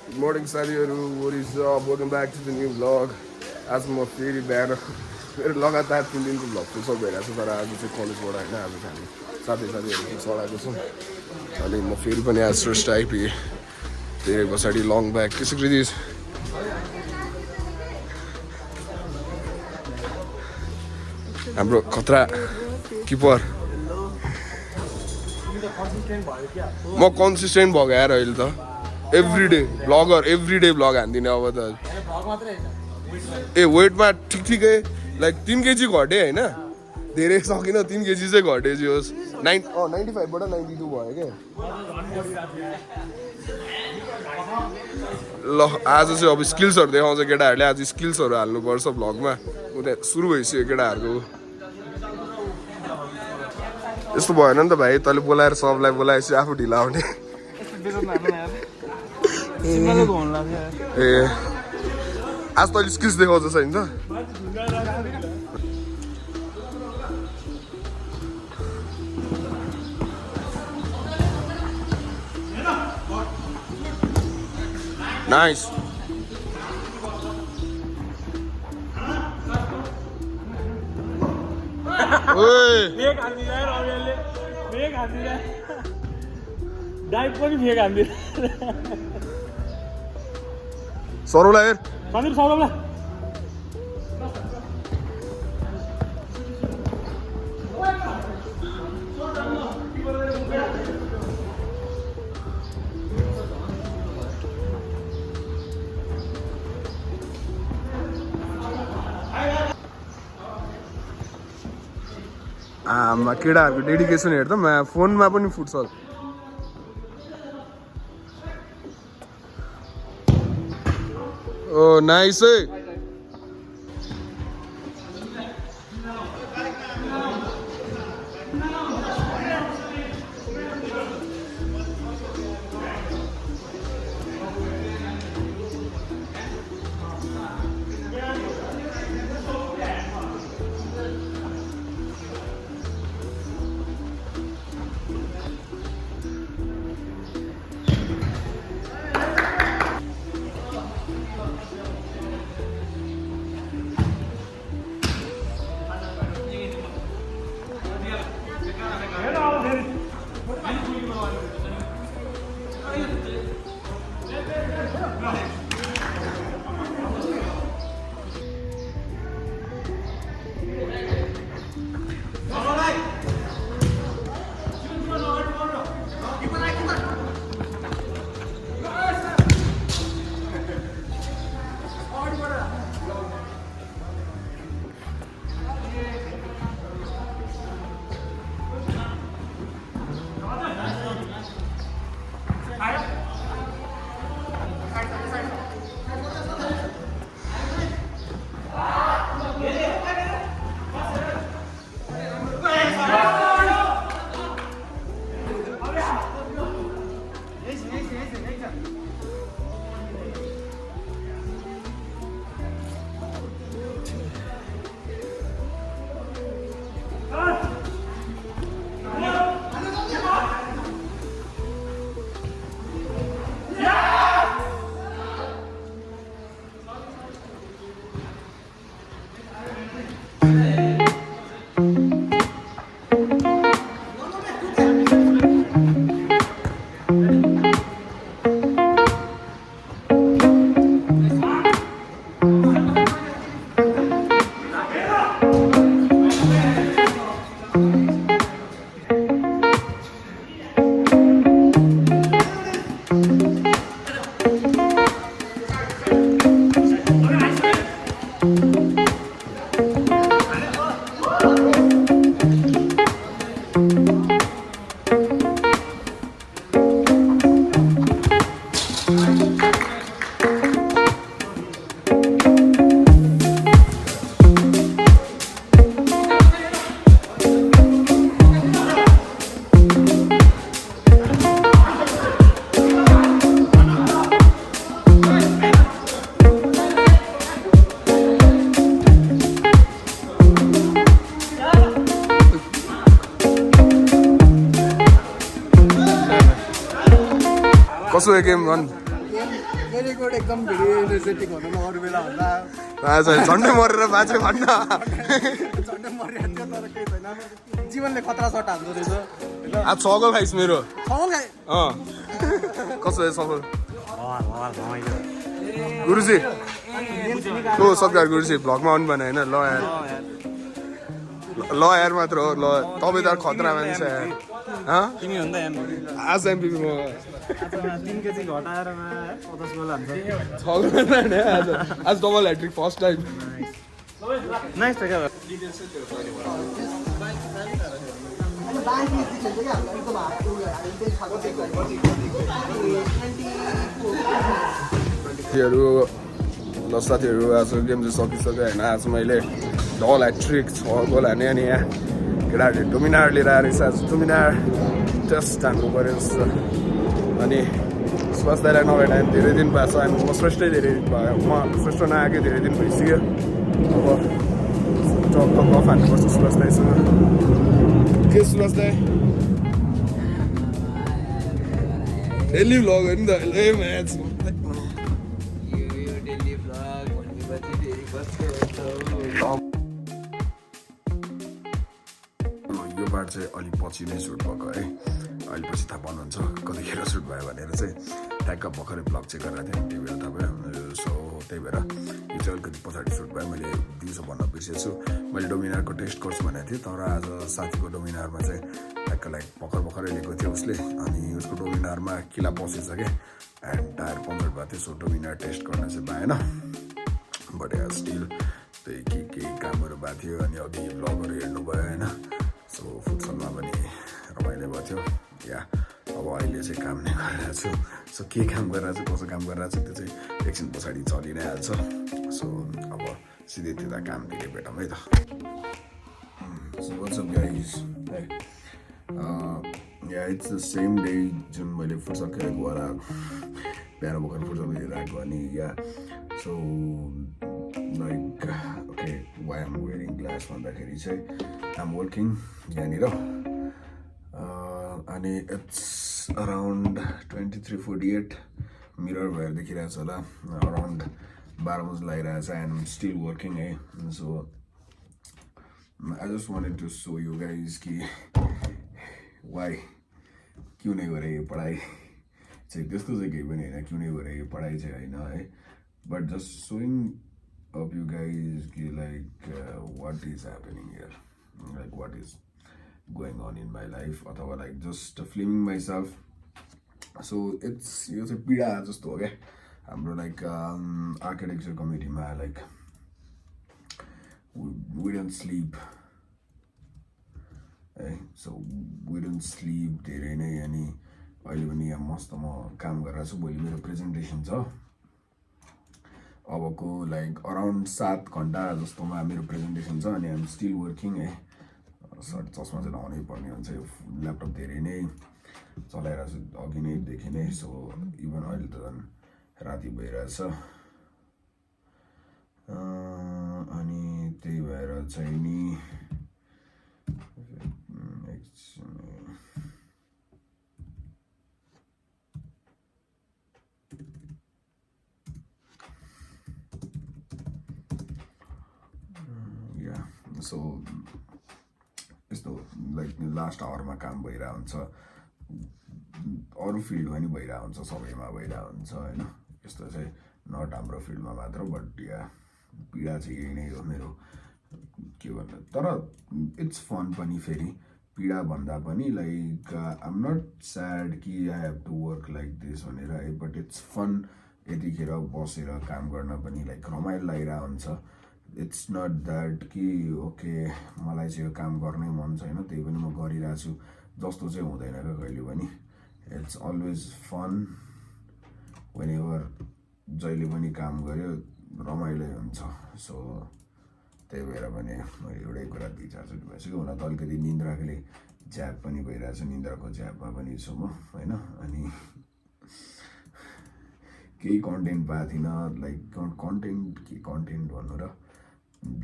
Good morning, साथीहरु. What is up? Welcome back to the new vlog. आज म फेरि बिहान मेरो लगातार 3 दिनको भ्लग चाहिँ सब भइरहेको छ तर आज चाहिँ कलेजबाट हैन आज चाहिँ साथीहरुको सल्लाहको छौं अनि म फेरि पनि आज फर्स्ट आइपुगे धेरै पछाडी लङ ब्याक के छ कृतिस हाम्रो खतरा किपर म कन्सिस्टेन्ट भएको यार अहिले त एभ्रीडे भ्लग हान्दिने अब त ए वेटमा ठिकै लाइक 3 केजी घटे हैन धेरै सकिन 3 केजी चाहिँ घटे जे होस् 95 बाट 92 भयो के ल आज चाहिँ अब स्किल्सहरु देखाउँछ केटाहरुले आज स्किल्सहरु हाल्नु पर्छ भ्लगमा उता सुरु भइसक्यो केटाहरुको यस्तो भएन नि त भाइ तले बोलाएर सबलाई बोलाएपछि आफू ढिला आउने ए आज तैँले स्किल्स देखाउँछ छैन त नाइस सौरवलाई हेर सन्दीप सौरवलाई आमा केटाहरुको डेडिकेसन हेर्दा म फोनमा पनि फुटसल ओ नाइस है कसो गेम भन् भेरी गुड एकदम भेरी एनर्जेटिक हुनु न अरू बेला भन्दा झन्डै मरेर बाँचे भन्न झन्डै मरिहाल्छ तर केही छैन जीवनले खतरा सट हाल्दो रहेछ होइन आज सगल खाइस् मेरो सवाल खाए कसो है सफल गुरुजी हो सत्कार गुरुजी भ्लगमा आउनु भने होइन ल यार मात्र हो ल तपाईँ त खतरा मान्छे यार तिमी हो नि त एमपी आज एमपिपी म 3 केजी घटाएर 50 गोल हान्छ छ गोल आज double hat-trick first time nice त क्या ल साथीहरू आज गेम चाहिँ सकिसक्यो होइन आज मैले डबल ह्याट्रिक 6 गोल हाने अनि यहाँ केटाहरूले डोमिनार लिएर आएर आज डोमिनार जस्ट हान्नु पऱ्यो जस्तो अनि सुभाष दाइलाई नभए टाइम धेरै दिन भएको छ अनि म श्रेष्ठै धेरै दिन भयो म श्रेष्ठ नआएकै धेरै दिन भइसक्यो अब टक गफ हान्नुपर्छ सुभाष दाइसँग के सुभाष दाइ डेली भ्लग हो नि त ए म्याच यो पार्ट चाहिँ अलिक पछि नै सुट भएको है अहिले पछि थाहा पाउनुहुन्छ कतिखेर सुट भयो भनेर चाहिँ ट्याक्क भर्खरै ब्लग चेक गरेर थिएँ त्यही बेला थाहा भयो सो त्यही भएर यो चाहिँ अलिकति पछाडि सुट भयो मैले दिउँसो भन्न बिर्सेको छु मैले डोमिनारको टेस्ट गर्छु भनेको थिएँ तर आज साथीको डोमिनारमा चाहिँ ट्याक्क लाइक भर्खरै लिएको थियो उसले अनि उसको डोमिनारमा किला पसेछ क्या एन्ड टायर पङ्चर भएको थियो सो डोमिनार टेस्ट गर्न चाहिँ पाएन बट स्टिल त्यही केही कामहरू भएको थियो अनि अघि भ्लगहरू हेर्नु भयो होइन सो फुटसलमा पनि रमाइलो भएको थियो या अब अहिले चाहिँ काम नै गरिरहेको छु सो के काम गरिरहेको छु कसो काम गरिरहेको छु त्यो चाहिँ एकछिन पछाडि चलि नै हाल्छ सो अब सिधै त्यता कामतिर भेटौँ है त सो वाट्स अप गाइज या इट्स द सेम डे जुन मैले फुटसल खेलेको होला बिहान भर्खर फुटसल खेलेर आएको अनि या so like okay why am wearing glass भन्दाखेरि चाहिँ आम वर्किङ यहाँनिर अनि इट्स अराउन्ड 23:48 मिरर भएर देखिरहेको छ होला अराउन्ड 12 बजी लागिरहेको छ एन्ड स्टिल वर्किङ है so I just wanted to show you guys कि वाइ क्यों नै गरेँ यो पढाइ चाहिँ त्यस्तो चाहिँ केही पनि होइन क्यों नै गरेँ यो पढाइ चाहिँ होइन है but just showing off you guys कि like what is happening here like what is going on in my life अथवा like just filming myself so it's यो चाहिँ पीडा जस्तो हो क्या हाम्रो लाइक आर्किटेक्चर कमिटीमा लाइक we don't sleep है सो we don't sleep धेरै नै अनि अहिले पनि यहाँ मस्त म काम गरिरहेको छु भोलि मेरो प्रेजेन्टेसन छ अबको लाइक अराउन्ड 7 घन्टा जस्तोमा मेरो प्रेजेन्टेसन छ अनि आइएम स्टिल वर्किङ है सर्ट चस्मा चाहिँ लगाउनै पर्ने हुन्छ यो ल्यापटप धेरै नै चलाइरहेको छु अघि नैदेखि नै सो इभन अहिले त झन् राति भइरहेछ अनि त्यही भएर चाहिँ नि सो यस्तो लाइक लास्ट आवरमा काम भइरहेको हुन्छ अरू फिल्डमा नि भइरहेको हुन्छ सबैमा भइरहेको हुन्छ होइन यस्तो चाहिँ नट हाम्रो फिल्डमा मात्र बट या पीडा चाहिँ यही नै हो मेरो के भन्नु तर इट्स फन पनि फेरि पीडा भन्दा पनि like I am not sad कि I have to work like this भनेर है बट इट्स फन यतिखेर बसेर काम गर्न पनि लाइक रमाइलो लागिरहेको हुन्छ इट्स नट द्याट कि ओके मलाई चाहिँ यो काम गर्नै मन छैन त्यही पनि म गरिरहेको छु जस्तो चाहिँ हुँदैन क्या कहिले पनि it's always fun whenever जहिले पनि काम गऱ्यो रमाइलो हुन्छ सो त्यही भएर पनि मैले एउटै कुरा विचार्छु भइसक्यो हुन त अलिकति निन्द्राले झ्याप पनि भइरहेको छ निन्द्राको झ्यापमा पनि छु म होइन अनि केही कन्टेन्ट पाएको थिइनँ लाइक कन्टेन्ट भन्नु र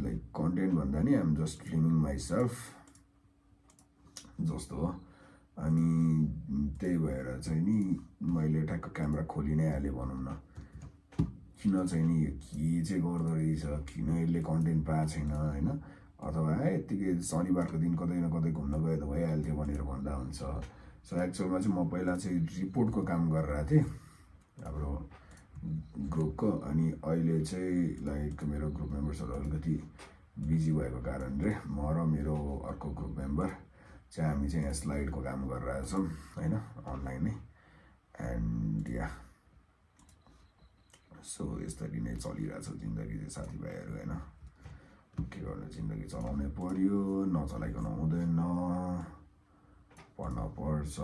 लाइक कन्टेन्ट भन्दा नि I'm just filming myself जस्तो हो अनि त्यही भएर चाहिँ नि मैले ठ्याक्क क्यामेरा खोलि नै हालेँ भनौँ न किन चाहिँ नि यो के चाहिँ गर्दो रहेछ किन यसले कन्टेन्ट पाएको छैन होइन अथवा यत्तिकै शनिबारको दिन कतै न कतै घुम्न गयो त भइहाल्थ्यो भनेर भन्दा हुन्छ सो एक्चुअलमा चाहिँ म पहिला चाहिँ रिपोर्टको काम गरिरहेको थिएँ हाम्रो ग्रुपको अनि अहिले चाहिँ लाइक मेरो ग्रुप मेम्बर्सहरू अलिकति बिजी भएको कारणले म र मेरो अर्को ग्रुप मेम्बर चाहिँ हामी चाहिँ यहाँ स्लाइडको काम गरिरहेछौँ होइन अनलाइन नै एन्ड या सो यसरी नै चलिरहेछ जिन्दगी चाहिँ साथीभाइहरू होइन के गर्नु जिन्दगी चलाउनै पर्यो नचलाइकन हुँदैन पढ्न पर्छ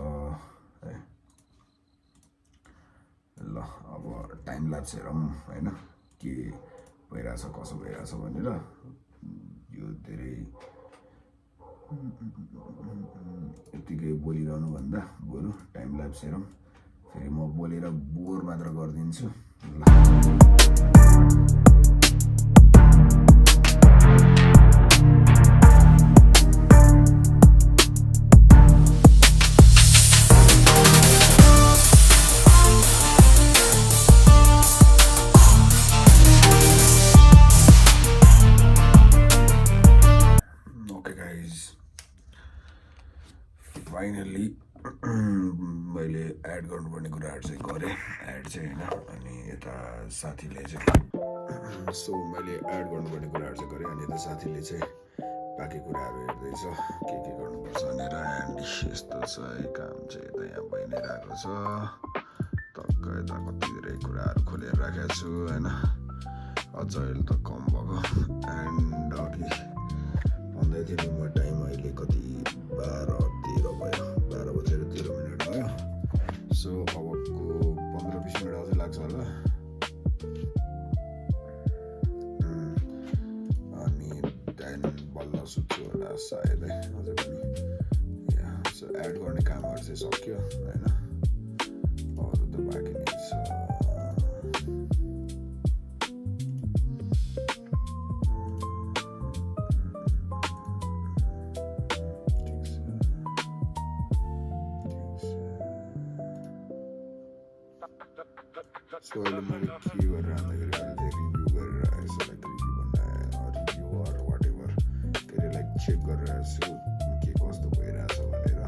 है ल अब टाइम ल्याप्स हेरौँ होइन के भइरहेछ कसो भइरहेछ भनेर यो धेरै यत्तिकै बोलिरहनुभन्दा बरु टाइम ल्याप्स हेरौँ फेरि म बोलेर बोर मात्र गरिदिन्छु ल फाइनल्ली मैले एड गर्नुपर्ने कुराहरू चाहिँ गरेँ एड चाहिँ होइन अनि यता साथीले चाहिँ सो मैले एड गर्नुपर्ने कुराहरू चाहिँ गरेँ अनि यता साथीले चाहिँ बाँकी कुराहरू हेर्दैछ के गर्नुपर्छ भनेर एन्ड यस्तो छ है काम चाहिँ यता यहाँ भइ नै रहेको छ टक्क यता कति धेरै कुराहरू खोलेर राखेको छु होइन अझ अहिले त कम भएको एन्ड अघि भन्दै थियो म टाइम अहिले कति 12:13 भयो 12:13 भयो सो अबको 15-20 मिनट अझै लाग्छ होला अनि त्यहाँदेखि बल्ल सुत्छु होला सायदै अझै पनि सो एड गर्ने कामहरू चाहिँ सक्यो होइन अरू त बाँकी नै छ सो अहिले मैले के गरेर भन्दाखेरि अहिले चाहिँ रिभ्यू गरेर आएछु like review review or whatever के अरे लाइक चेक गरेर छु के कस्तो भइरहेछ भनेर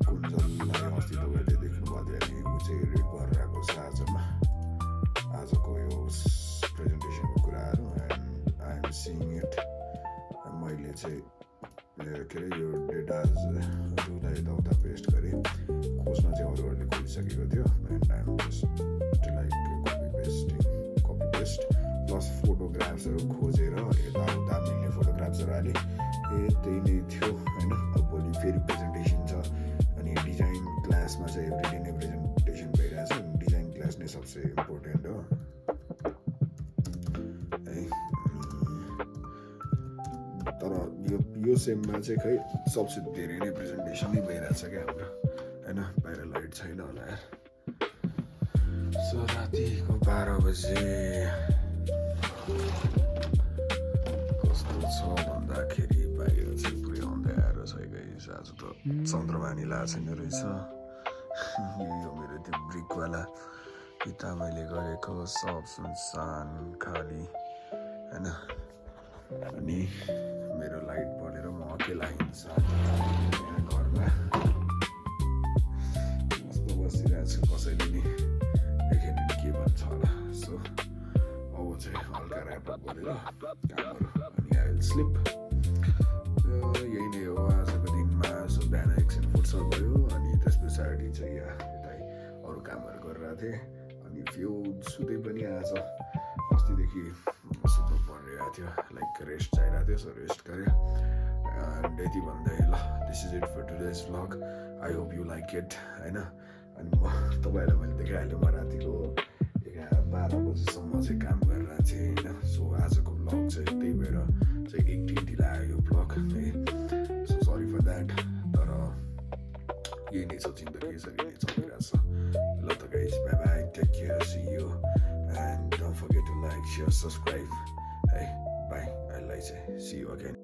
कुञ्जललाई अस्ति तपाईँले देख्नुभएको थियो अनि ऊ चाहिँ एडिट गरेर आएको छ आजको यो प्रेजेन्टेसनको कुराहरू and I am seeing it मैले चाहिँ के अरे यो डेटाजहरूलाई यताउता पेस्ट गरेँ खोज्न चाहिँ अरूहरूले खोलिसकेको थियो and I'm just like copy paste plus फोटोग्राफ्सहरू खोजेर यताउता मिल्ने फोटोग्राफ्सहरू हालेँ त्यही नै थियो होइन अब भोलि फेरि प्रेजेन्टेसन छ अनि डिजाइन क्लासमा चाहिँ एभ्रिडे नै प्रेजेन्टेसन भइरहेछ डिजाइन क्लास नै सबसे इम्पोर्टेन्ट हो है तर यो सेममा चाहिँ खै सबसे धेरै नै प्रेजेन्टेसन नै भइरहेछ क्या हाम्रो होइन बाहिर लाइट छैन होला यार सो रातिको 12 बजे कस्तो छ भन्दाखेरि बाहिर चाहिँ पुरै अँध्यारो छ गाइस आज त चन्द्रमा नि लागेको छैन रहेछ यो मेरो त्यो ब्रिकवाला भित्ता मैले गरेको सब सुनसान खाली होइन अनि मेरो लाइट बलेर म अकेला हिँड्छ यहाँ घरमा कस्तो बसिरहेको छु कसैले नि देखेन नि के भन्छ होला सो अब चाहिँ हल्का ऱ्यापअप गरेर कामहरू अनि आई विल स्लिप यही नै हो आजको दिनमा सो बिहान एकछिन फुर्सद भयो अनि त्यस पछाडि चाहिँ यहाँ यतै अरू कामहरू गरिरहेको थिएँ अनि फेरि सुतै पनि आज अस्तिदेखि सुत्नु परिरहेको थियो लाइक रेस्ट चाहिरहेको थियो सो रेस्ट गरेँ एन्ड यति भन्दै ल this is it for today's vlog I hope you like it होइन अनि म तपाईँहरूलाई मैले देखाइहालेँ म रातिको 11-12 बजीसम्म चाहिँ काम गरिरहेको थिएँ होइन सो आजको भ्लग चाहिँ त्यही भएर चाहिँ एक ढिला आयो यो भ्लग है सो सरी फर द्याट तर यही नै छ जिन्दगी यसरी नै चलिरहेछ ल त guys bye bye take care see you and don't forget to like share subscribe है बाई अहिले चाहिँ सी यु अगेन